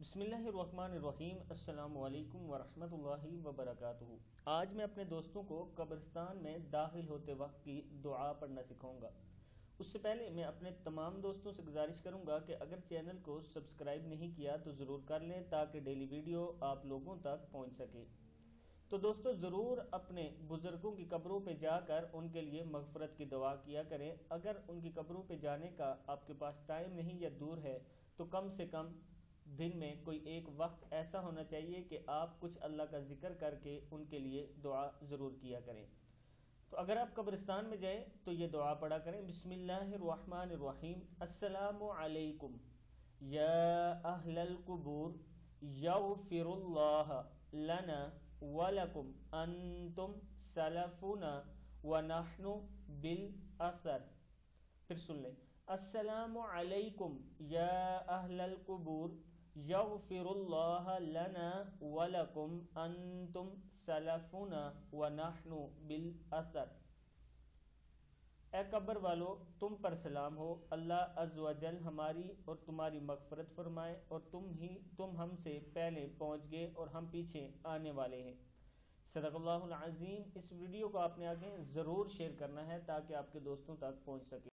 बिस्मिल्लाहिर्रहमानिर्रहीम। अस्सलाम वालेकुम वरहमतुल्लाहि वबरकातुहू। आज मैं अपने दोस्तों को कब्रिस्तान में दाखिल होते वक्त की दुआ पढ़ना सिखाऊंगा। उससे पहले मैं अपने तमाम दोस्तों से गुजारिश करूंगा कि अगर चैनल को सब्सक्राइब नहीं किया तो ज़रूर कर लें ताकि डेली वीडियो आप लोगों तक पहुंच सके। तो दोस्तों, ज़रूर अपने बुजुर्गों की कब्रों पे जाकर उनके लिए मगफरत की दुआ किया करें। अगर उनकी कब्रों पे जाने का आपके पास टाइम नहीं या दूर है तो कम से कम दिन में कोई एक वक्त ऐसा होना चाहिए कि आप कुछ अल्लाह का जिक्र करके उनके लिए दुआ ज़रूर किया करें। तो अगर आप कब्रिस्तान में जाएं तो ये दुआ पढ़ा करें, बिस्मिल्लाहिर्रहमानिर्रहीम। अस्सलामु अलैकुम या अहलल कुबूर यगफिरुल्लाह लना वलकुम अंतुम सलफुना व नहनु बिल असर। फिर सुन लें, अस्सलामु अलैकुम या अहलल कुबूर यगफिरुल्लाह लना वलकुम अंतुम सलफुना व नहनु बिल असर। ए कब्र वालो, तुम पर सलाम हो, अल्लाह अज़्ज़ व जल हमारी और तुम्हारी मग़फ़िरत फरमाए और तुम हमसे पहले पहुंच गए और हम पीछे आने वाले हैं। सदक़ल्लाहुल अज़ीम। इस वीडियो को आपने आगे ज़रूर शेयर करना है ताकि आपके दोस्तों तक पहुंच सके।